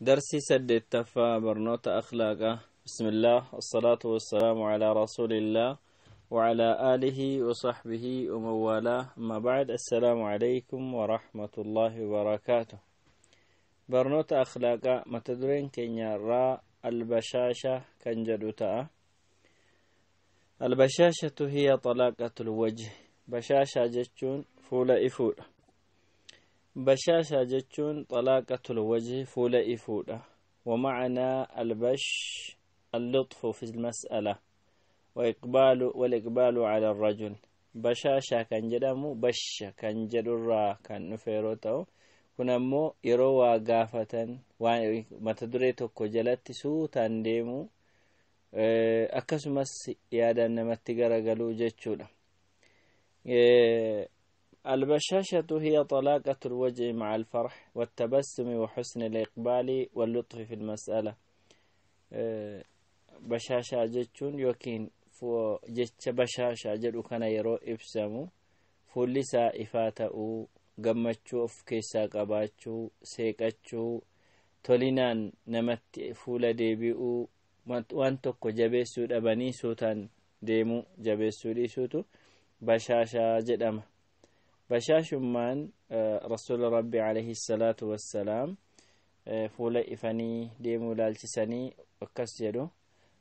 درسي سد التفا برنوت أخلاقه. بسم الله والصلاة والسلام على رسول الله وعلى آله وصحبه ومن والاه. أما بعد، السلام عليكم ورحمة الله وبركاته. برنوت أخلاقه متدرين كينيا را البشاشة كنجدوتا. البشاشة هي طلاقة الوجه. بشاشة جتشون فول إفول. بشاشة جتشون طلاقة الوجه فول إفودة. ومعنى البش اللطف في المسألة والإقبال على الرجل. بشاشة كان جدامو بش كان جدرا كان نفيروتو كنمو يروا قافة ومتدريتو كجلت سوتان ديمو أكسمس يادا نمتقر قلو جتشونا. البشاشة هي طلاقة الوجه مع الفرح والتبسم وحسن الإقبال واللطف في المسألة. بشاشة جتشون يوكين فو جتش بشاشة جدو كان يرو إبسامو فوليسا إفاتاو قمتشو أفكيسا قباتشو سيكاتشو تولينان نمت فولا ديبيو وانتوكو جبسو دباني سوتان ديمو جبسو دي سوتو بشاشة جدام. بشاش من رسول ربي عليه الصلاة والسلام فولا إفني ديمو لالتسني وكسجدو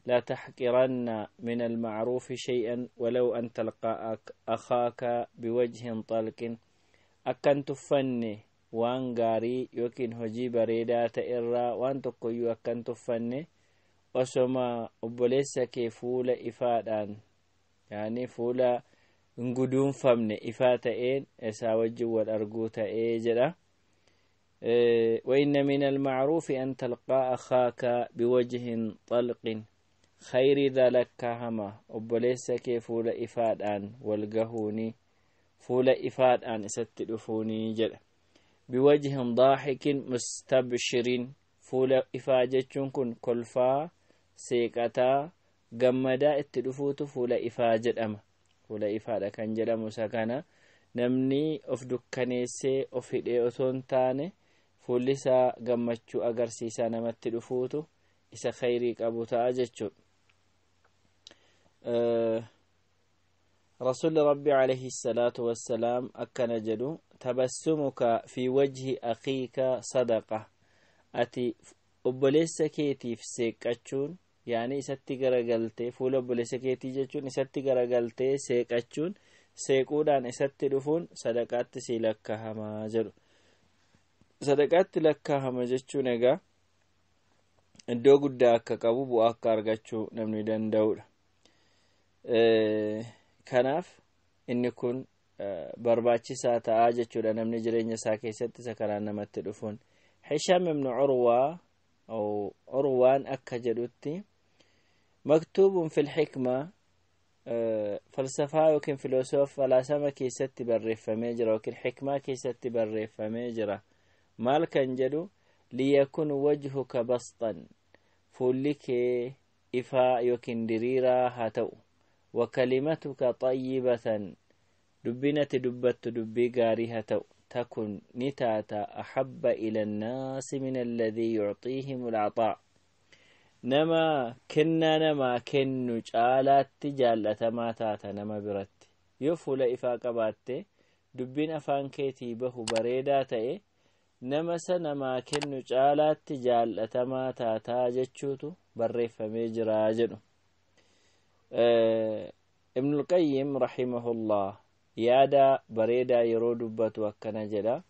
لا تحقرن من المعروف شيئا ولو أن تلقى أخاك بوجه طلق. أكن تفني وان غاري يوكين هجي بريدا تئرا وان تقيو أكن تفني وسما أبوليسك فولا إفادان يعني فولا ngudun famne ifata'en esawajju wal arguta ejeda. وإن من المعروف أن تلقى أخاك بوجه طلق خير ذلك هما أبليسك فول إفاد أن والقهوني فول إفاد أن ستدفوني جد بوجه ضاحك مستبشر فول إفاجتشن كن كلفا سيكتا قمدا اتدفوت فول إفاجت أما فول إفادة كان جلم سكنا نمني أفدكنيسي أفيدي أتونتاني فوليسا قمتشو أغرسيسا نمت دفوتو إسا خيريك أبو تاجتشو. رسول ربي عليه الصلاة والسلام أكن جدو تبسمك في وجه أخيك صدقة. أتي أبوليسا كيتي في سيكاتشون يعني ستي غرغلتي فول أبوليسا كيتي جتشون ستي غرغلتي سيكاتشون سيكودان ستي دفون صدقات سيلكها ما جدو. صدقات لكها ما جتشون إيقا iddoo guddaa akka qabu bu'aa akka argachuu namni danda'udha. Kanaaf inni kun barbaachisaa ta'aa jechuudha namni jireenya isaa keessatti isa kanaan namatti dhufuun. Hishaam ibn Urwaan akka jedhutti maktuubun fil hikma falsafaa yookiin falaasama keessatti barreeffamee jira yookiin hikmaa keessatti barreeffamee jira. maal kan jedhu liyakun wajhuka bastan فولك إفا يوكن دريرا هاتو وكلمتك طيبة دبنة دبت دبي غاري هاتو تكن نتاتا أحب إلى الناس من الذي يعطيهم العطاء. نما كنو جالات تجالة ما تاتا نما برت يفول إفا قبات دبين أفان كيتي بهو بريدا تأي nama sana maa kennu caalaatti jaallatamaa taataa jechuutu barreeffamee jira jedhu. Ibnul Qayyim rahimahullah yaada bareedaa yeroo dubbatu akkana jedha.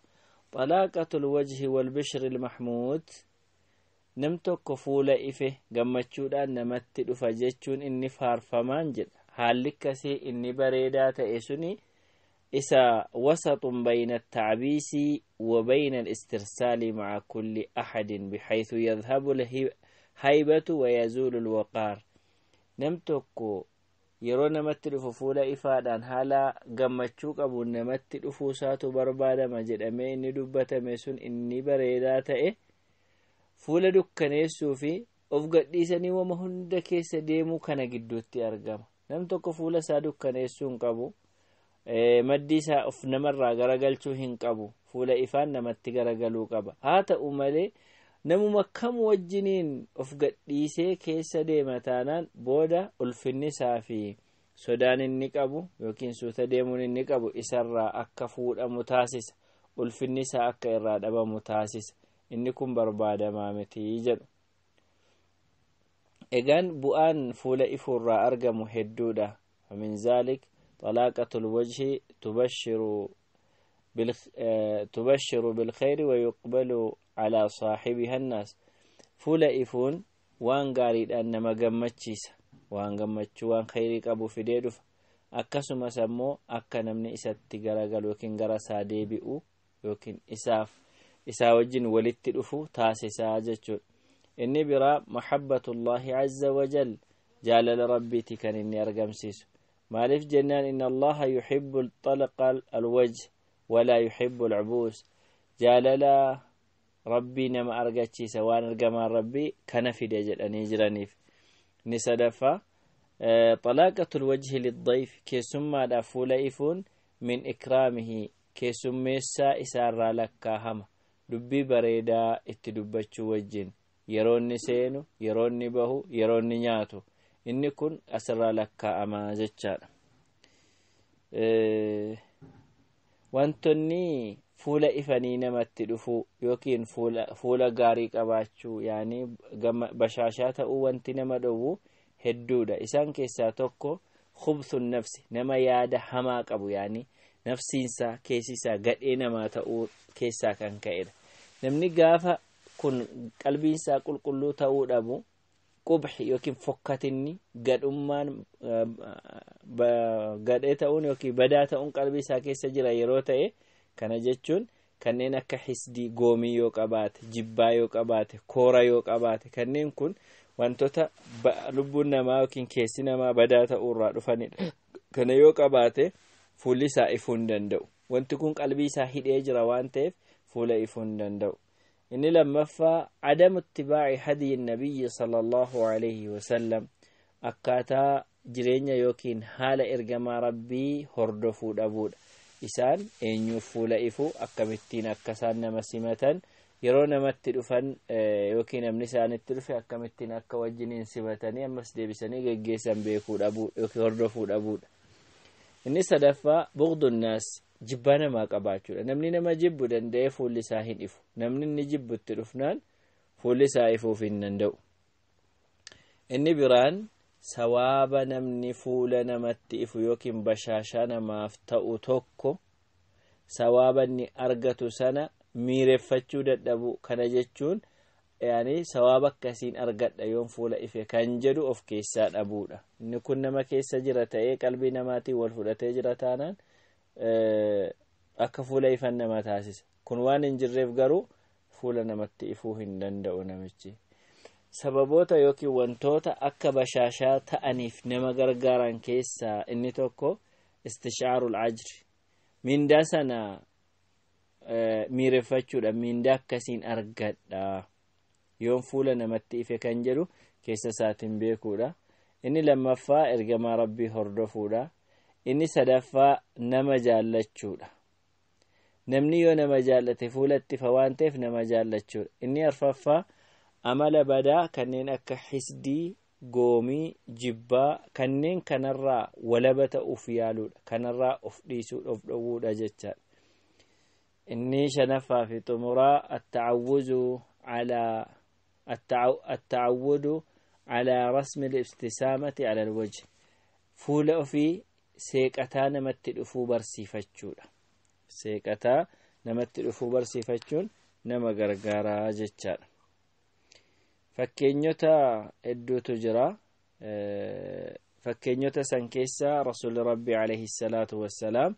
Xalaaqatul wajhi wal bishril mahmuud nam tokko fuula ife gammachuudhaan namatti dhufa jechuun inni faarfamaan jedha. Haalli akkasii inni bareedaa ta'e suni إسا وسط بين التعبيس وبين الاسترسال مع كل أحد بحيث يذهب الهيبة ويزول الوقار. نمتكو يرون نمتل ففولا إفادان هالا قمتشوك أبو نمتل فوسات بربادا مجد أمين ندبت ميسون إني بريدات فولا دكانيسو في أفقد ليساني ومهند كيس ديمو كان قدوتي أرقام. نمتكو فولا سادو كانيسون قبو maddiisa of namarraa garagalchuu hin qabu fuula ifaan namatti garagaluu qaba. haa ta'u malee namuma kam wajjiniin of gadhiisee keessa deema taanaan booda ulfinni isaa fi sodaan inni qabu yookiin suuta deemuun inni qabu isarraa akka fuudhamu taasisa, ulfinni isaa akka irraa dhabamu taasisa. inni kun barbaadamaa miti jedhu. egaan bu'aan fuula ifuurraa argamu hedduudha. ومن ذلك طلاقة الوجه تبشر بالخير ويقبل على صاحبها الناس. فولا إفون وان قاريد أنما قمتشيس وان قمتش وان خيري قبو في ديدف أكسما سمو أكا نمني إسات تقرقل وكين قرسا ديبئو وكين إسا وجن ولدت الأفو تاسي ساجتشو. إني برا محبة الله عز وجل جال ربي تكن إني أرقم سيسو. مالف جنان إن الله يحب الطلق الوجه ولا يحب العبوس. جاللا ربي نما أرقتشي سوان أرقمان ربي كان في دجل أن يجرنيف. نسدفا طلاقة الوجه للضيف كيسما دافول إفون من إكرامه كيسما إسار لك هم دبي بريدا اتدبتشو وجين يروني سينو يروني بهو يروني نياتو. inni kun asirraa lakkaa'ama jechaadha. Wantoonni fuula ifanii namatti dhufu yookiin fuula gaarii qabaachuu yaani bashaashaa ta'uu wanti nama dhowwu hedduudha. isaan keessaa tokko khubthun nafsi, nama yaada hamaa qabu yaani nafsiinsaa keessisaa gadhee namaa ta'uu keessaa kan ka'edha. namni gaafa kun qalbiinsaa qulqulluu ta'uu dhabu qubhi yookiin fokkatinni gadhummaan gadhee ta'uun yookiin badaa ta'uun qalbii isaa keessa jira yeroo ta'e, kana jechuun kanneen akka hisdii goomii yoo qabaate, jibbaa yoo qabaate, koora yoo qabaate, kanneen kun wantoota lubbuun namaa yookiin keessi namaa badaa ta'uurraa dhufanidha. kana yoo qabaate fuulli isaa ifuu hin danda'u. wanti kun qalbii isaa hidhee jira waan ta'eef fuula ifuu hin danda'u. إني لما عدم اتباع هدي النبي صلى الله عليه وسلم أكاتا جرينيا يوكين حال إرجما ربي هردفو دابود إسان إن يفول إفو أكمتين أكسان نمسيمة يرون متلفن يوكين أمنسان التلفي أكمتين أكوجنين سمتاني أمس ديبساني جيسان بيكو دابود يوكي هردفو دابود. إني صدفا بغض الناس jibbaana maa qabaachuudha. namni nama jibbu danda'e fuulli isaa hin ifu. namni inni jibbutti dhufnaan fuulli isaa ifuuf hin danda'u. inni biraan sawaaba namni fuula namatti ifu yookiin bashaashaa namaaf ta'u tokko sawaaba inni argatu sana miireffachuu dadhabu. kana jechuun yaani sawaaba akkasiin argadha yoon fuula ife kan jedhu of keessaa dhabuudha. inni kun nama keessa jira ta'ee qalbii namaatiin wal fudhatee jira taanaan akka fuula ifan nama taasisa. kun waan hin jirreef garuu fuula namatti ifuu hin danda'u namichi. sababoota yookiin wantoota akka bashaashaa ta'aniif nama gargaaran keessaa inni tokko istishaarul ajri, mindaa sana miireffachuudha. mindaa akkasiin argadha yoon fuula namatti ife kan jedhu keessa isaatiin beekuudha. inni lammaffaa ergamaa rabbii hordofuudha. inni sadaffaa nama jaallachuudha. namni yoo nama jaallate fuulatti ifa waan ta'eef nama jaallachuudha. inni arfaffaa amala badaa kanneen akka hisdii, goomii, jibbaa kanneen kanarraa walaba ta'uuf yaaluudha. kanarraa of dhiisuudha, of dhowwuudha jechaadha. inni shanaffaa fi xumuraa التعود على رسم الابتسامة على الوجه. fuula ofii seeqataa namatti dhufuu barsiifachuudha. seeqataa namatti dhufuu barsiifachuun nama gargaaraa jechaadha. fakkeenyota hedduutu jira. fakkeenyota san keessaa rasuulli rabbii alayhi salaatu wassalaam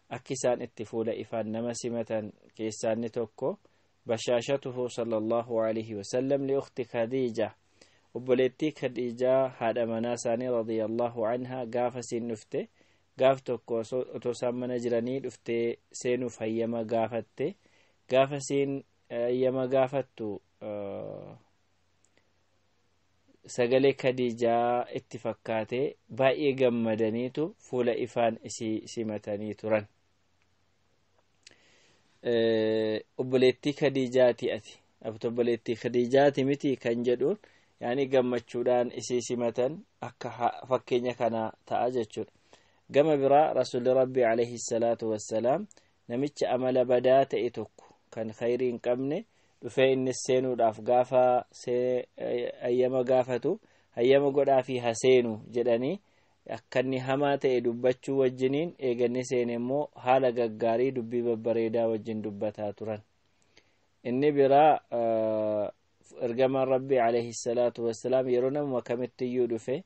akka isaan itti fuula ifaan nama simatan keessaa inni tokko bashaashatuhu sallallahu alayhi wasallam li ukhti khadiija, obboleettii khadiijaa haadha manaa isaanii radiyallahu anhaa gaafa siin dhufte, gaaf tokko otoo isaan mana jiranii dhuftee seenuuf hayyama gaafatte. gaafa siin hayyama gaafattu sagalee khadiijaa itti fakkaate baay'ee gammadaniitu fuula ifaan isii simatanii turan. obboleettii khadiijaati ati abtobboleettii Khadiijaati miti kan jedhuun yaani gammachuudhaan isii simatan akka fakkeenya kana ta'a jechuudha. Gama biraa rasuulli rabbii alayhi salaatu wassalaam namicha amala badaa ta'e tokko kan khayrii hin qabne dhufee inni seenuudhaaf gaafa hayyama gaafatu hayyama godhaa fi haseenu jedhanii akka inni hamaa ta'e dubbachuu wajjiniin eeganni seene immoo haala gaggaarii dubbii babbareedaa wajjin dubbataa turan. Inni biraa ergamaan rabbii alayhi salaatu wassalaam yeroo namuma kamittiyyuu dhufe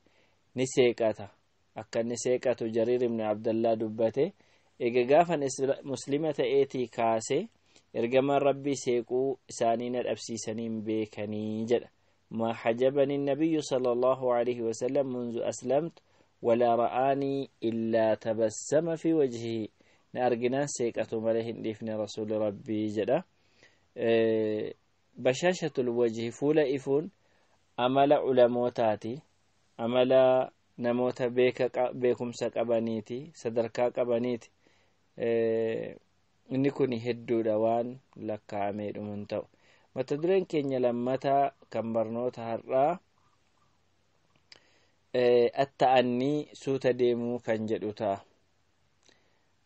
ni seeqata. Akka inni seeqatu Jariir ibn Abdallah dubbate. Eega gaafan muslima ta'eetii kaase ergamaan rabbii seequu isaanii na dhabsiisaniin beekanii jedha. ما حجبني النبي صلى الله عليه وسلم منذ أسلمت ولا رآني إلا تبسم في وجهه نأرجنا سيكة ملهن لفن رسول ربي جدا. بشاشة الوجه فولا إفون أمل علموتاتي أمل نموت بيكم سكبانيتي صدركا كبانيتي إني كوني هدو دوان لك عمير منتو mata dureen keenya lammata kan barnoota har'aa atta'annii suuta deemuu kan jedhu ta'a.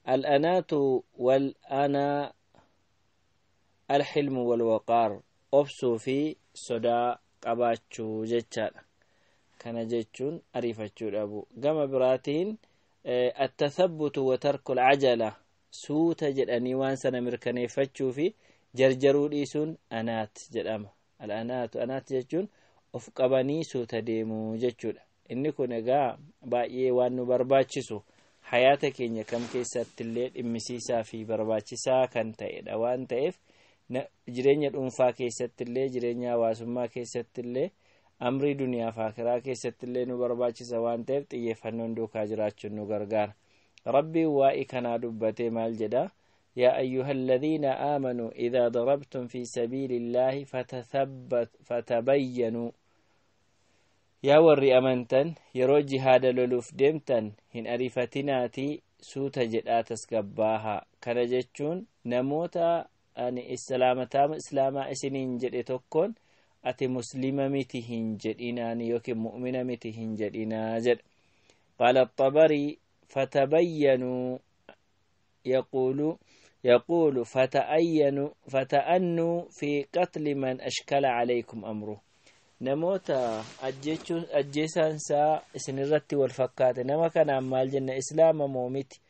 Al'anaatu wal'anaa alxilmu walwaqaar obsuu fi sodaa qabaachuu jechaadha. Kana jechuun ariifachuu dhabu. Gama biraatiin attathabbutu wa tarkul cajala suuta jedhanii waan sana mirkaneeffachuu fi jarjaruu dhiisuun anaat jedhama. Al'anaatu anaat jechuun of qabanii suuta deemuu jechuudha. Inni kun egaa baay'ee waan nu barbaachisu hayaata keenya kam keessattillee dhimmisiisaa fi barbaachisaa kan ta'edha waan ta'eef jireenya dhuunfaa keessattillee jireenya hawaasummaa keessattillee amrii duniyaa fi akiraa keessattillee nu barbaachisa waan ta'eef xiyyeeffannoon duukaa jiraachuun nu gargaara. Rabbiin waa'ee kanaa dubbatee maal jedha? يا أيها الذين آمنوا إذا ضربتم في سبيل الله فتبينوا يا ورّي أمنتن يرو جهاد للوف ديمتن هن أريفتناتي سوت جداتس قباها كنجتشون نموتا أن إسلاما إسنين جدتكون أتي مسلمة متهن جدئنان يوكي مؤمنة متهن جدئنا جد. قال الطبري فتبينوا يقول فتأنوا في قتل من أشكل عليكم أمره. نموتا أجيسان سا سنرتي والفكات نما كان عمال جنة إسلام موميتي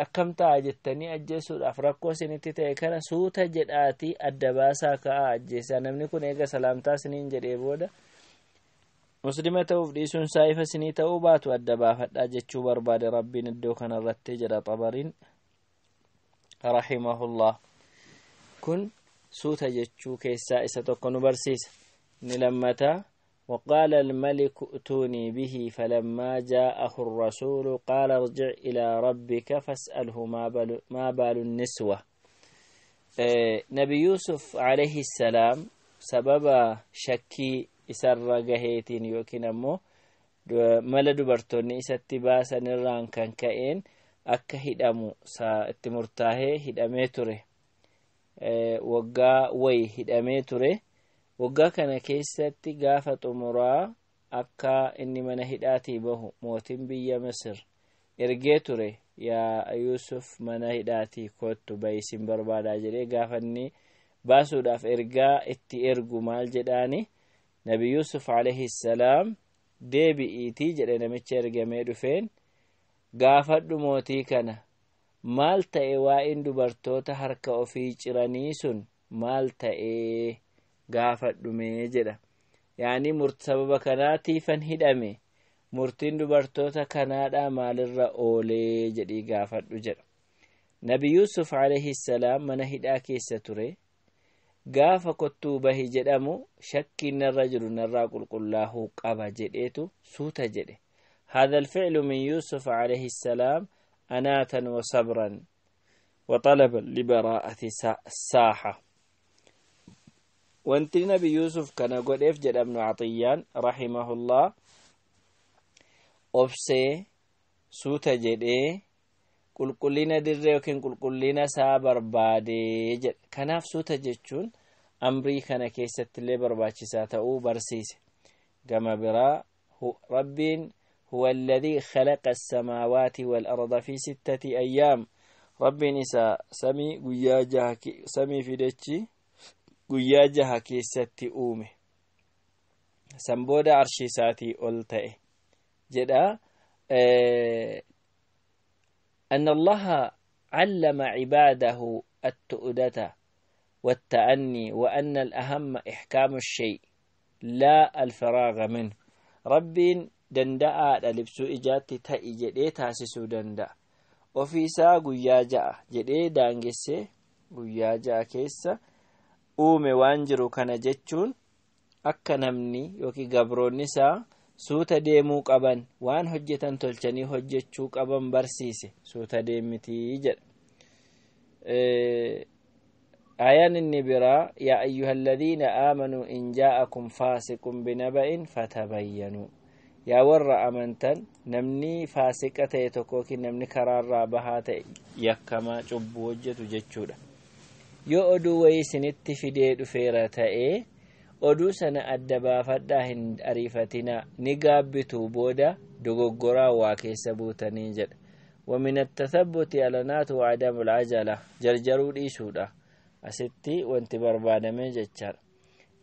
أكمتا أجتني أجيسو أفرقو سنتي تيكنا سوتا جدآتي الدباسا كا أجيسان نمني كون إيغا سلامتا سنين جديبودا مسلمة وفديسون سايفة سني توبات والدبافة أجيشو برباد ربي ندو كان الرتي جدا طبرين رحمه الله كن سوتا جيشو كيسا إساتوكو نبرسيس نلمتا وقال الملك ائتوني به فلما جاءه الرسول قال ارجع إلى ربك فاسأله ما بال النسوة. نبي يوسف عليه السلام سبب شكي إسر جهيتين يوكين أمو ملا دبرتوني إساتباسا نران كان كائن أكا هدامو سا اتمرتاهي هداميتوري وقا وي هداميتوري waggaa kana keessatti gaafa xumuraa akka inni mana hidhaatii bahu mootiin biyya Misir ergee ture yaa Yusuf mana hidhaatii kottu ba'isin barbaadaa jedhee gaafa inni baasuudhaaf ergaa itti ergu maal jedhaani Nabi Yusuf alayhi salaam deebi'iitii jedhe namicha ergamee dhufeen gaafadhu mootii kana maal ta'e waa'in dubartoota harka ofii ciranii sun maal ta'e gaafadhume jedha. yaani sababa kanaatiifan hidhame murtiin dubartoota kanaadha maalirra oolee jedhii gaafadhu jedha. Nabi Yusuf alayhi salaam mana hidhaa keessa ture gaafa kottuu bahi jedhamu shakkiin narra jiru narraa qulqullaahuu qaba jedheetu suuta jedhe. هذا الفعل من يوسف عليه السلام أناة وصبرا وطلبا لبراءة الساحة. وانت نبي يوسف كان قد افجد ابن عطيان رحمه الله أبسي سوت جده قل لنا در وكن قل لنا سابر بادي جد كناف سوت جدشون أمري كان كيست اللي برباچساتو برسيس كما برا رب هو الذي خلق السماوات والأرض في 6 أيام رب نساء سمي قياجها سمي في دتشي قياجها كيست أومه سنبود عرشي ساتي ألتئه جدا أن الله علم عباده التؤدة والتأني وأن الأهم إحكام الشيء لا الفراغ منه رب دنداء لبسو إجاتي تأي جدي تاسسو دنداء وفي سا قياجا جدي دانجسي قياجا كيسا uume waan jiru kana jechuun akka namni yookiin gabroonni isaa suuta deemuu qaban waan hojjetan tolchanii hojjechuu qaban barsiise suuta deemitii jedha. Ayaan inni biraa yaa ayyuhalladhiina aamanuu in jaa'akum faasiqun binaba'in fatabayyanu yaa warra amantan namni faasiqa ta'e tokko yookiin namni karaarraa bahaa ta'e yakkamaa cubbuu hojjetu jechuudha. yoo oduu wayii isinitti fidee dhufeera ta'ee oduu sana adda baafadhaa hin ariifatina ni gaabbitu booda dogoggoraa waa keessa buutanii jedha. ومن التثبت علانات وعدم العجلة جرجروا ديسودا أستي وانت بربادمي جتشار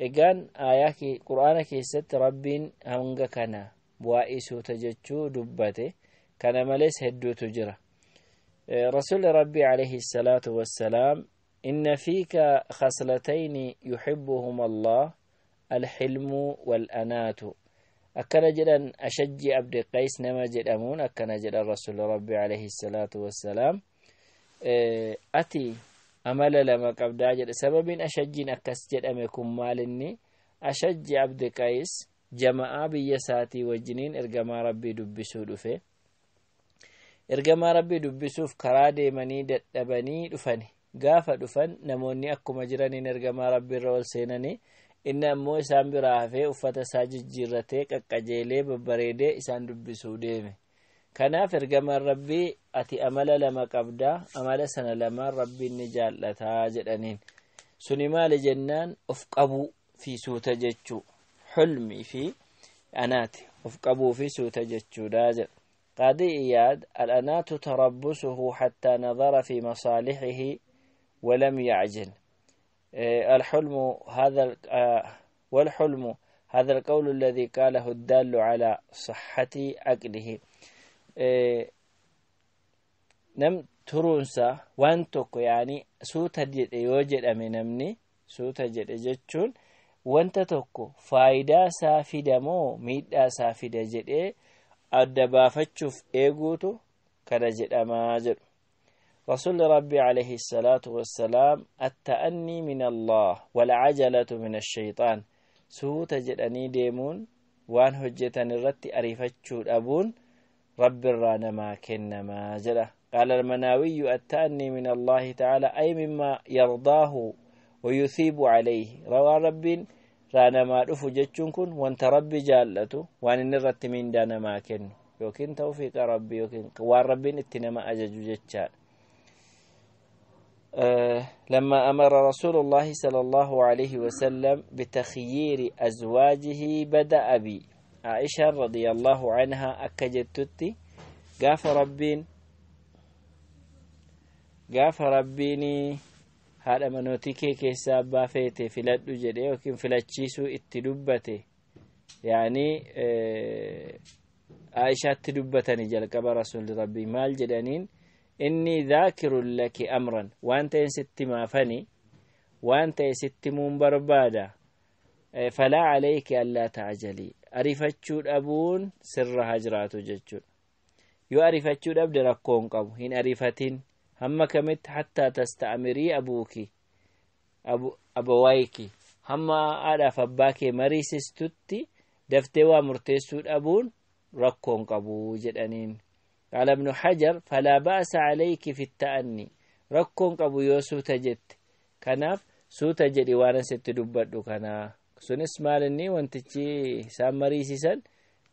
إيقان آياكي قرآن كيست ربين هنگا كان وائسو تججو دبته كان مليس هدو تجرى رسول ربي عليه الصلاة والسلام إن فيك خصلتين يحبهم الله الحلم والأنات أكنا جدا أشج عبد القيس نما جدامون أكنا جدا رسول ربي عليه الصلاة والسلام أتي أمل لما قبدا جدا سبب أشج أكس جدامكم مالني أشج عبد القيس جماعة بيساتي وجنين إرقما ربي دبسو دفه إرقما ربي دبسو كرادي مني دبني دفني gaafa dhufan namoonni akkuma jiraniin ergamaa rabbi irra ol seenanii inni ammoo isaan biraa hafee uffata isaa jijjiirratee qaqqajeelee babbareedee isaan dubbisuu deeme. Kanaaf ergamaan rabbii ati amala lama qabdaa amala sana lamaan rabbiin ni jaallataa jedhaniin. Suni maali jennaan of qabuu fi suuta jechuu hulmii fi anaati of qabuu fi suuta jechuudha jedha. قاضي إياد الأنات تربصه حتى نظر في مصالحه ولم يعجل الحلم هذا والحلم هذا القول الذي قاله الدال على صحة عقله نم ترونسا وانتك يعني سوتا جد يوجد أمنمني سوتا جد جتشون وانت تكو فايدا سافدا مو ميدا سافدا جد أدبا فتشوف إيغوتو كرجد أماجر رسول ربي عليه الصلاة والسلام التأني من الله والعجلة من الشيطان سوت جدني ديمون وان هجتن الرت أريفتشو أبون رب الرانا ما كن ما جله قال المناوي التأني من الله تعالى أي مما يرضاه ويثيب عليه روى رب رانا ما رفو جتشون كن وانت ربي جالته وان نرت من دانا ما كن يوكين توفيق ربي يوكين وان ربي اتنما أجج جتشان لما أمر رسول الله صلى الله عليه وسلم بتخيير أزواجه بدأ بي عائشة رضي الله عنها أكجتتي قاف ربيني هذا منوتيكي كيساب بافيتي فلاد جدي وكين فلاتشيسو اتدبتي يعني عائشة تدبتني جلق برسول ربي مال جدانين إني ذاكر لك أمرا وأنت ست ما فني وأنت ست بربادا فلا عليك ألا تعجلي أريفتشود أبون سر هجرات ججود يو أريفتشود أبدي ركون قبو هين أريفتين هم كمت حتى تستعمري أبويك هم أعرف أباكي مريسستوتي دفتوا مرتسود أبون ركون قبو جدانين قال ابن حجر فلا بأس عليك في التأني ركون قبو يوسو تجد كناف سو تجد وانا ستدبدو كنا سنس مالني وانتجي سامريسي سن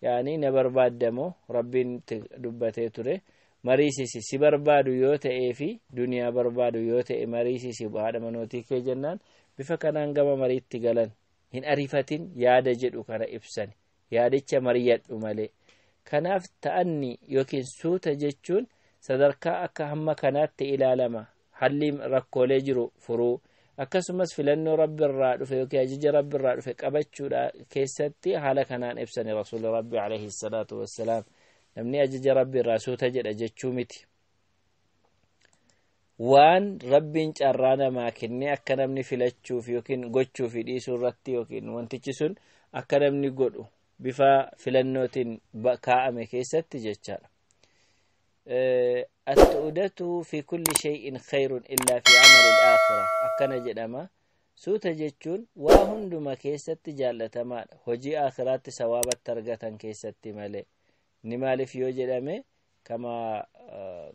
يعني نبرباد دمو ربين دبته تره مريسي سي بربادو يوتا اي في دنيا بربادو يوتا اي مريسي سي بعد منوتي كي جنان bifa kanaan gama mariitti galan hin ariifatin yaada jedhu kana ibsan yaadicha mariyadhu malee kanaaf ta'anni yookiin suuta jechuun sadarkaa akka hamma kanaatti ilaalama halli rakkoolee jiru furuu akkasumas filannoo rabbi irraa dhufe yookiin ajaja rabbi irraa dhufe qabachuudha keessatti haala kanaan ibsani rasuulli rabbi alayhi salaatu wassalaam namni ajaja rabbi irraa suuta jedha jechuu miti waan rabbiin carraa namaa kenne akka namni filachuuf yookiin gochuuf dhiisuu irratti yookiin wantichi sun akka namni godhu bifa filannootiin kaa'ame keessatti jechaadha التؤدة في كل شيء خير إلا في عمل الآخرة أكنا جدما سوتا جتشون واهندما كيست جالة مال هجي آخرات سوابت ترغة كيست مالي نمال في يوجدامي كما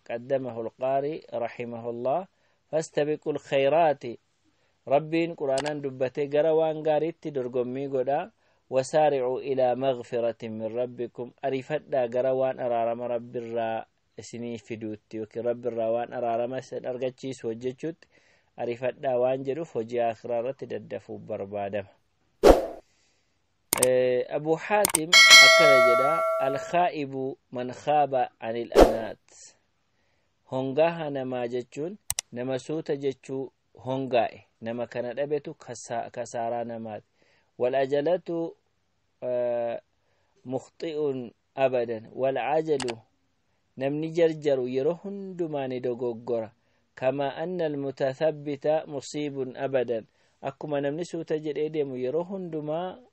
قدمه القاري رحمه الله فاستبقوا الخيرات ربين قرآن دبتي قروان قاريت درقمي قدا وسارعوا إلى مغفرة من ربكم أريفت قروان أرارم رب الرا isinii fiduutti yookiin rabbi irraa waan araarama isin argachiisu hojjechuutti ariifadhaa waan jedhuuf hojii akhiraa irratti daddafuuf barbaadama Abu Haatim akkana jedha al-khaa'ibu man khaaba anil anaat hongaa namaa jechuun nama suuta jechuu hongaa'e nama kana dhabetu kasaaraa namaati wal ajalatu mukhti'un abadan wal ajalu نمني جرجر يرهن دماني دوغورا كما أن المتثبت مصيب أبدا أكما نمني سوتجر إيديم يرهن دما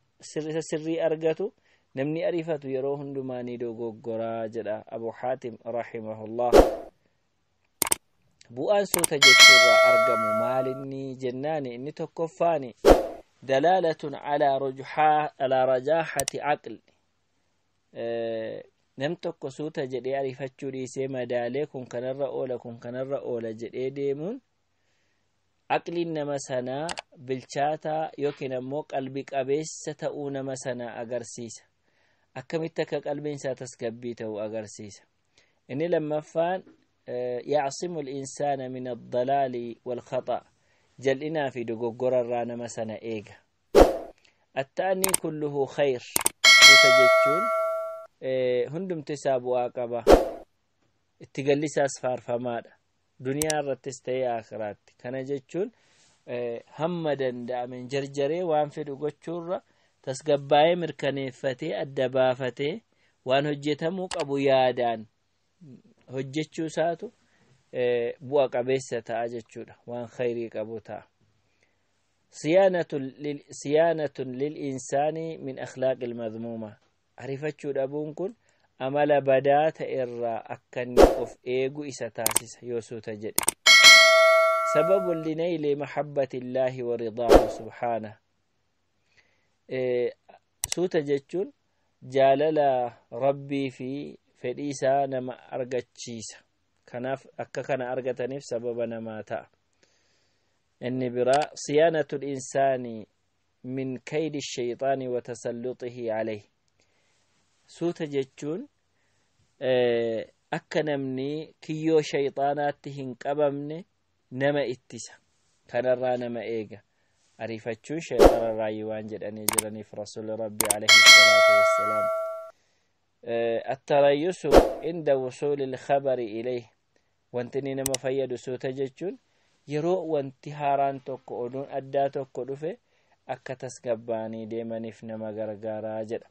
سري أرغتو نمني أريفت يرهن دماني دوغورا جدا أبو حاتم رحمه الله بؤان سوتجر سرى أرغم مالني جناني إني تكفاني دلالة على رجاحة عقل nam tokko suuta jedhee arifachuu dhiisee madaalee kun kanarra oola jedhee deemuun aqliin nama sanaa bilchaataa yookiin ammoo qalbii qabeessa ta'uu nama sanaa agarsiisa akkamitti akka qalbiin isaa tasgabbii ta'uu agarsiisa inni lammaffaan ya'simu al-insaana min ad-dalaali wal-khata' jal'inaa fi dogoggora irraa nama sana eega at-ta'anii kulluhu khayr suuta jechuun hundumti isaa bu'aa qaba itti gallisaas faarfamaadha duniyaa irrattis ta'ee akhiraatti kana jechuun hamma danda'ameen jarjaree waan fedhu gochuurra tasgabbaa'ee mirkaneeffatee adda baafatee waan hojjetamuu qabu yaadaan hojjechuu isaatu bu'a qabeessa ta'a jechuudha waan khayrii qabu ta'a siyaanatun lil insaani min akhlaaqil madhmuuma ariifachuu dhabuun kun amala badaa ta'e irraa akka inni of eegu isa taasisa yoo suuta jedhe sababun linayli mahabbatillaahi wa ridaahu subhaanahu suuta jechuun jaalala rabbii fi fedhii isaa nama argachiisa kanaaf akka kana argataniif sababa namaa ta'a inni biraa siyaanatul insaani min kaydi shayxaani wa tasalluxihi alayhi suuta jechuun akka namni kiyyoo shayxaanaatti hin qabamne nama ittisa kanarraa nama eega ariifachuun shayxaanarraa waan jedhanii jiraniif rasuulli rabbi alayhi salaatu wassalaam التريث عند وصول الخبر إليه وانتني نما فيدو سوتا جتشون يرو وانتهاران توكو أدون أدى توكو دفه akka tasgabbaanii deemaniif nama gargaaraa jedha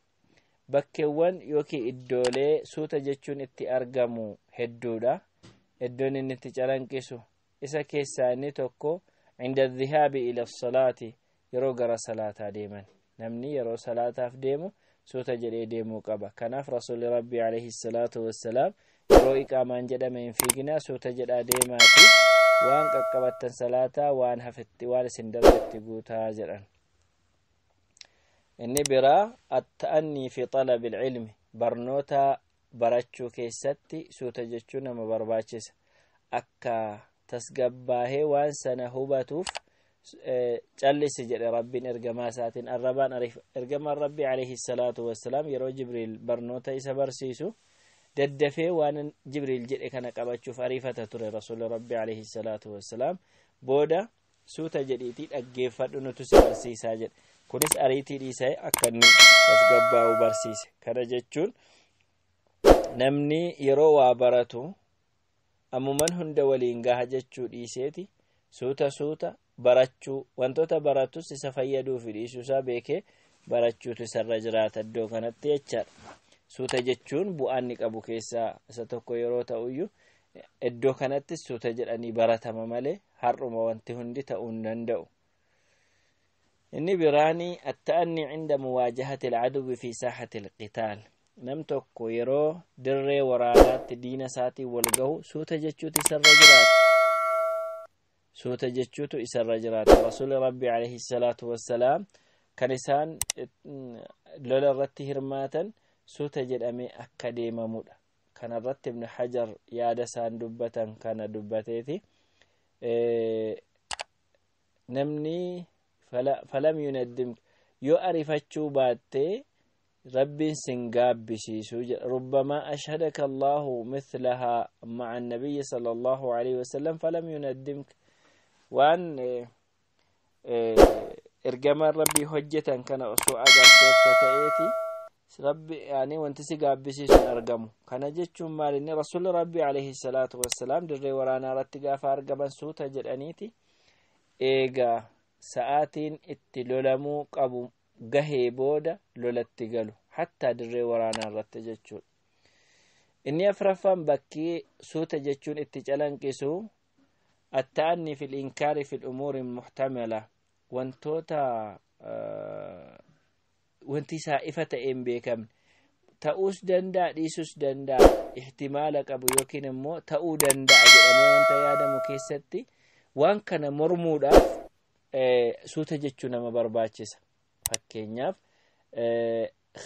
bakkeewwan yookiin iddoolee suuta jechuun itti argamu hedduudha iddoon inni itti calanqisu isa keessaa inni tokko inda dhihaabi ila salaati yeroo gara salaataa deeman namni yeroo salaataaf deemu suuta jedhee deemuu qaba kanaaf rasuulli rabbi alayhi salaatu wassalaam yeroo iqaamaan jedhame hin fiiginaa suuta jedhaa deemaati waan qaqqabattan salaataa waan hafetti waan isin darbetti guutaa jedhan inni biraa at-ta'anni fi talab al-ilm barnoota barachuu keessatti suuta jechuun nama barbaachisa akka tasgabbaahee waan sana hubatuuf callisi jedhe rabbiin ergamaa isaatiin arrabaan ergamaan rabbi alayhi salaatu wassalaam yeroo jibriil barnoota isa barsiisu daddafee waan jibriil jedhe kana qabachuuf ariifata ture rasuulli rabbi alayhi salaatu wassalaam booda suuta jedhiitii dhaggeeffadhu nutu si barsiisaa jedhe. Kunis ariitii dhiisee akka inni tasgabbaa'u barsiise. Kana jechuun namni yeroo waa baratu ammuman hunda waliin gaha jechuu dhiiseeti suuta barachuu wantoota baratus isa fayyaduu fi dhiisuusaa beekee barachuutu isarra jiraata iddoo kanatti jechaadha. Suuta jechuun bu'aan ni qabu keessaa isa tokko yeroo ta'uyyuu iddoo kanatti suuta jedhanii baratama malee har'uma wanti hundi ta'uu hin danda'u. Inni biraanii atta'anni cinda muwaajahati alcaduwi fi saaxati alqitaal. Nam tokko yeroo dirree waraanaatti diina isaatiin wal gahu suuta jechuutu isarra jiraata. Suuta jechuutu isarra jiraata. Rasuuli Rabbi alayhi salaatu wassalaam kan isaan lola irratti hirmaatan suuta jedhamee akka deemamudha. Kana irratti Ibn Hajar yaada isaan dubbatan kana dubbateeti. Namni falam yunaddim yoo arifachuu baattee ربي سنقاب بشيسو ربما أشهدك الله مثلها مع النبي صلى الله عليه وسلم فلم يندمك وأن إرجما ربي حجة كان أسوء أجل تأتي ربي يعني وانت سقاب بشيسو أرجمه كان جتشم مال رسول ربي عليه الصلاة والسلام دري ورانا رتقا فأرجما سوتا جرانيتي إيجا ساعتين اتلولمو قبو gahee booda lolatti galu hatta dirree waraanaa irratti jechuudha. Inni afraffaan bakkee suuta jechuun itti calanqisu atta'anni fil inkaari fil umuuri muhtamala wantoota wanti isaa ifa ta'een beekamne ta'uus danda'a dhiisuus danda'a ihtimaala qabu yookiin immoo ta'uu danda'a jedhamee wanta yaadamu keessatti waan kana mormuudhaaf suuta jechuun nama barbaachisa. Fakkeenyaaf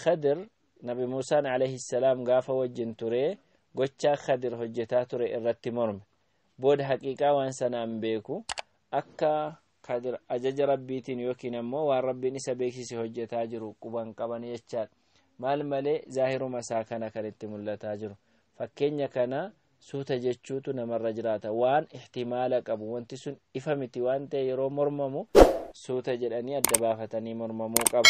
Khadir Nabi Muusaan alayhi salaam gaafa wajjin ture gochaa Khadir hojjetaa ture irratti morme booda haqiiqaa waan sanaan beeku akka Khadir ajaja rabbiitiin yookiin ammoo waan rabbiin isa beeksise hojjetaa jiru quban qaban jechaadha. Maal malee zaahiruma isaa kana kan itti mul'ataa jiru. Fakkeenya kana suuta jechuutu namarra jiraata waan ihtimaala qabu wanti sun ifa miti waan ta'e yeroo mormamu suuta jedhanii adda baafatanii mormamuu qabu.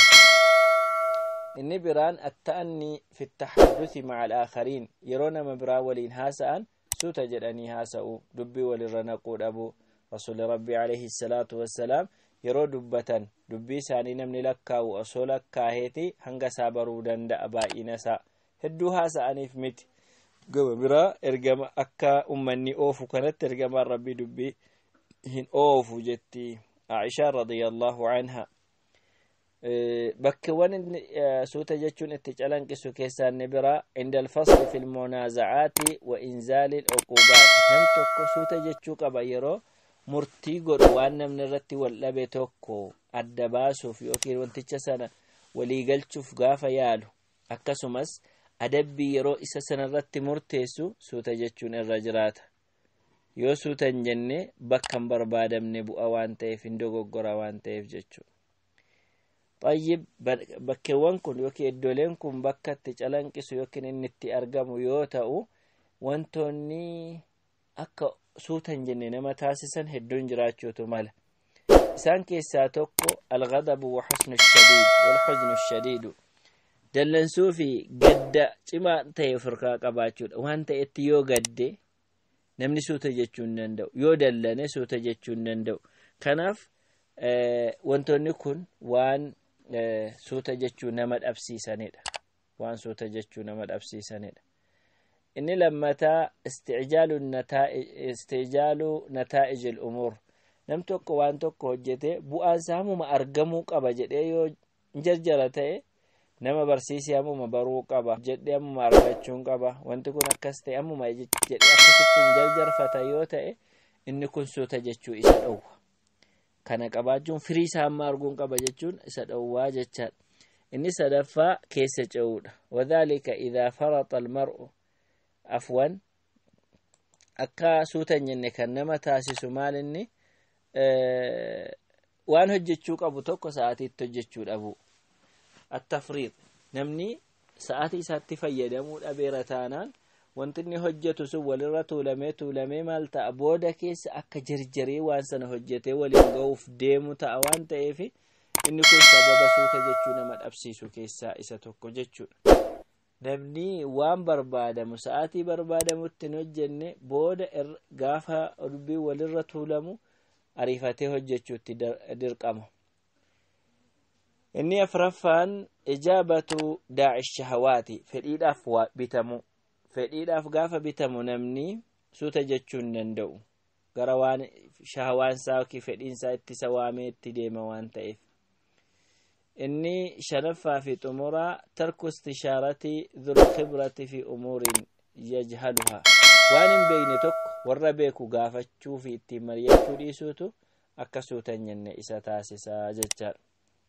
Inni biraan atta'anni fi taxadduthi maca al-aakhariin yeroo nama biraa waliin haasa'an suuta jedhanii haasa'u dubbii walirra naquu dhabu. Rasuuli Rabbi alayhi salaatu wassalaam yeroo dubbatan dubbii isaanii namni lakkaa'u osoo lakkaaheeti hanga isaa baruu danda'a baay'ina isaa hedduu haasa'aniif miti. Gama biraa ergama akka ummanni oofu kanatti ergamaan Rabbii dubbii hin oofu jetti Aishaa radiyallahu anha. Bakkeewwan suuta jechuun itti calanqisu keessaa inni biraa inda alfasli fil munaazacaati wa inzaali al-uqubaati. Nam tokko suuta jechuu qaba yeroo murtii godhu waan namni irratti wal dhabe tokko adda baasuuf yookiin wanticha sana waliigalchuuf gaafa yaalu akkasumas adabbii yeroo isa sanarratti murteessu suuta jechuun irra jiraata. Yoo suuta hin jenne bakka hin barbaadamne bu'a waan ta'eef hin dogoggora waan ta'eef jechuudha. Tayyib bakkeewwan kun yookiin iddooleen kun bakka itti calanqisu yookiin inni itti argamu yoo ta'u wantoonni akka suuta hin jenne nama taasisan hedduun jiraachuutu mala. Isaan keessaa tokko al-ghadabu wa husnu shadiid wal huznu shadiidu. Dallansuu fi gadda cimaa ta'e ofirraa qabaachuudha. Waan ta'etti yoo gadde namni suuta jechuu hin danda'u. Yoo dallane suuta jechuu hin danda'u. Kanaaf wantoonni kun waan suuta jechuu nama dhabsiisanidha. Waan suuta jechuu nama dhabsiisanidha. Inni lammataa istijaalu nataa'ij al-umuur. Nam tokko waan tokko hojjete bu'aan isaa hammuma argamuu qaba jedhee yoo jarjara ta'e nama barsiisee hammuma baruu qaba jedhee hammuma argachuun qaba. Wanti kun akkas ta'e hammuma jedhee akkasitti jarjarfata yoo ta'e inni kun suuta jechuu isa dhowwa. Kana qabaachuun firii isaa hamma arguun qaba jechuun isa dhowwaa jechaadha. Inni sadaffaa keessa ce'uudha. Wadhaalika idhaa faraxa al-mar'u afwan akka suuta hin jenne kan nama taasisu maal inni waan hojjechuu qabu tokko sa'aatiitti hojjechuu dhabu. Attafriid namni sa'aatii isaatti fayyadamuu dhabeera taanaan wanti inni hojjetu sun walirra tuulamee maal ta'a booda keessa akka jarjaree waan sana hojjetee waliin ga'uuf deemu ta'a waan ta'eef inni kun sababa suuta jechuu nama dhabsiisu keessaa isa tokko jechuudha. Namni waan barbaadamu sa'aatii barbaadamutti hin hojjenne booda gaafa dubbii walirra tuulamu ariifatee hojjechuutti dirqama. inni afraffaan ijaabatu daa'ish shahawaati fedhiidhaaf bitamu fedhiidhaaf gaafa bitamu namni suuta jechuun danda'u gara waan shahawaan isaa ki fedhiin isaa itti sawaamee itti deema waan ta'eef. inni shanaffaa fi xumuraa tarku istishaarati dhul khibrati fi umurin yajhaluha waan hin beekne tokko warra beeku gaafachuu fi itti mari'achuu dhiisuutu akka suuta hin jenne isa taasisaa jechaadha.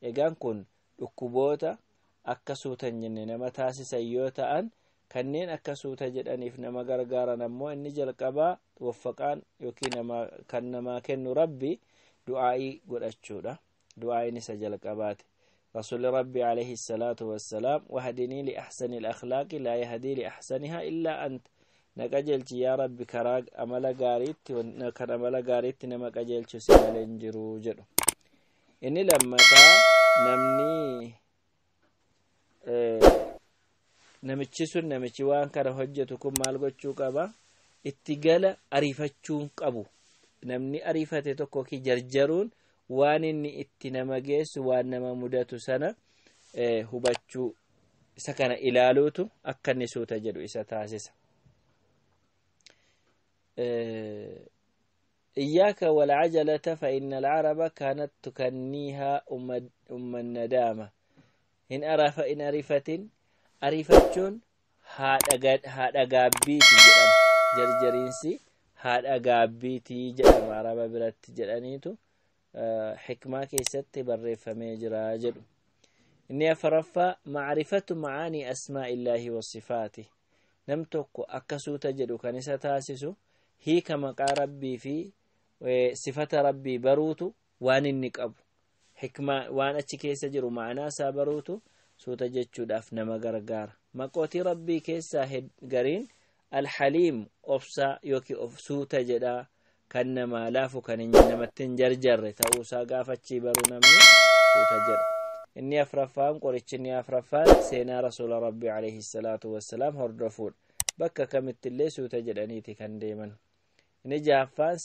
egaan kun dhukkuboota akka suuta hin jenne nama taasisan yoo ta'an kanneen akka suuta jedhaniif nama gargaaran ammoo inni jalqabaa waffaqaan yookiin kan namaa kennu rabbi du'aa'ii godhachuudha. du'aa'iin isa jalqabaati. رسول ربي عليه الصلاة والسلام وهدني لأحسن الأخلاق لا يهدي لأحسنها إلا أنت نقجلت يا ربي كراغ أمل غاريت ونكر أمل غاريت نما قجلت سيمالين جرو جرو. إني لما نمني namichi namichi waan kana hojjetu kun maal gochuu qaba itti gala ariifachuun qabu. namni ariifate tokko ki jarjaruun waan inni itti nama geessu waan nama mudatu sana hubachuu isa kana ilaaluutu akka inni suuta jedhu isa taasisa. إياك والعجلة فإن العرب كانت تكنيها أم الندامة إن أرفت ariifachuun haadha gaabbiiti jedhama. jarjariinsi haadha gaabbiiti jedhama araba biratti jedhaniitu hikmaa keessatti barreeffamee jira jedhu. inni afraffaa macrifatu macaanii asmaa'illaahi wasifaati nam tokko akka suuta jedhu kan isa taasisu hiika maqaa rabbii fi sifata rabbii baruutu waan inni qabu hikmaa waan achi keessa jiru ma'anaa isaa baruutu suuta jechuudhaaf nama gargaara. maqootii rabbii keessaa gariin alhaliim obsa yookiin of suuta jedha kan nama laafu kan namatti hin jarjarre ta'uusaa gaafachii baruu namni suuta jedha. inni afraffaan qorichinni afraffaan seenaa rasuula rabbii alayhi salaatu wassalaam hordofuudha. bakka kamittillee suuta jedhaniiti kan deeman. inni jaaffaan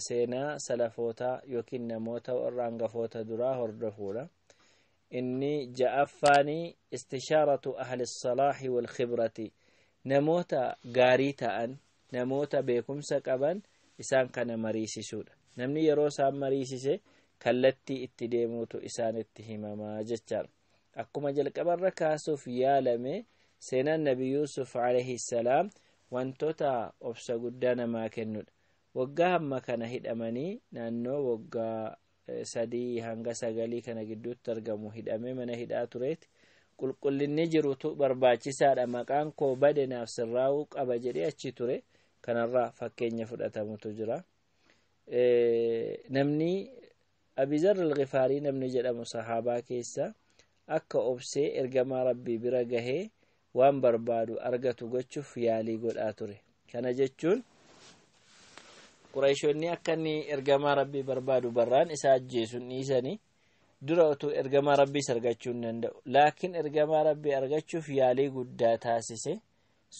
seenaa salafootaa yookiin namoota warra hangafoota duraa hordofuudha. inni ja'affaanii istishaaratu ahli salaahi wal khibrati namoota gaarii ta'an namoota beekumsa qaban isaan kana mariisisuudha. namni yeroo isaan mariisise kallattii itti deemuutu isaanitti himamaa jechaadha. akkuma jalqabarra kaasuuf yaalame seenaan nabi yuusuf alayhi salaam wantoota obsa guddaa namaa kennudha. waggaa hamma kana hidhamanii naannoo waggaa 3 hanga 9 kana gidduutti argamu hidhamee mana hidhaa tureeti. qulqullinni jirutu barbaachisaadha. maqaan koo badenaaf sirraa'uu qaba jedhee achi ture. kanarraa fakkeenya fudhatamutu jira. namni abizar al-ghifaarii namni jedhamu sahaabaa keessa akka obsee ergamaa rabbii bira gahee waan barbaadu argatu gochuuf yaalii godhaa ture. kana jechuun qurayshoonni akka inni ergamaa rabbii barbaadu barraan isa ajjeesuun dhiisanii dura utuu ergamaa rabbii argachuu hin danda'u. laakiin ergamaa rabbii argachuuf yaalii guddaa taasise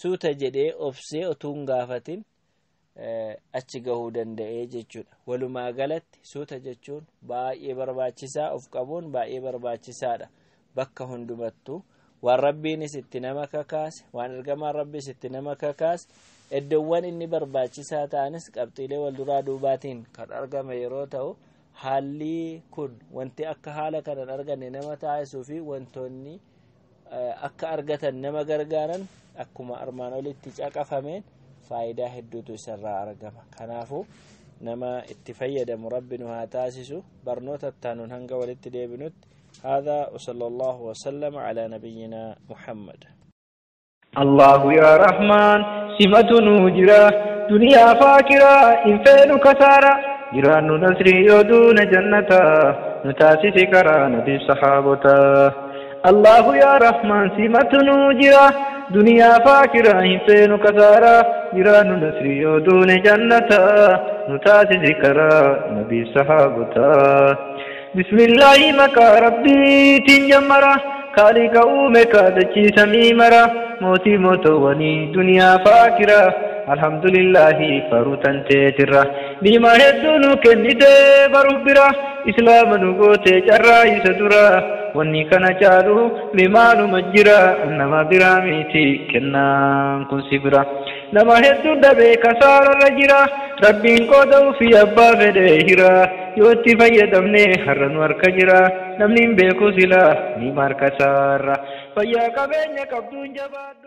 suuta jedhee obsee utuu hin gaafatin achi gahuu danda'ee jechuudha. walumaa galatti suuta jechuun baay'ee barbaachisaa of qabuun baay'ee barbaachisaadha. bakka hundumattuu waan rabbiinis itti nama kakaase waan ergamaan rabbiis itti nama kakaase iddoowwan inni barbaachisaa ta'anis qabxiilee wal duraa duubaatiin kan argame yeroo ta'u haalli kun wanti akka haala kanan arganne nama taasisuu fi wantoonni akka argatan nama gargaaran akkuma armaan olitti caqafameen faayidaa hedduutu isarraa argama. kanaafuu nama itti fayyadamu rabbi nu haa taasisu. barnoota taanuun hanga walitti deebinutti هذا وصلى الله وسلم على نبينا محمد. الله يا رحمن سمة نوجرا دنيا فاكرة إنفين كسارة جيران نسري يدون جنة نتاسس كران دي صحابتا. الله يا رحمن سمة نوجرا دنيا فاكرة هنفين كسارة جيران نسري ودون جنة نتاس ذكرى نبي صحابتا بسم الله مكا ربي تنجمرة خالق أومك دچي سميمرة موتي موتواني دنيا فاكرة الحمد لله فروتن تيترة بما هدونو كنده بربرة إسلام نغوتي جرى يسدرة واني كان جالو بمالو مجرى انما براميتي كنان كن سبرة نما هدو دبي كسار الرجرة ربين قدو في أبا فدهرة يوتي فيدمني حرن وركجرة نمنين بيكو سلا نمار كسار فيا كبين يكبدون جباد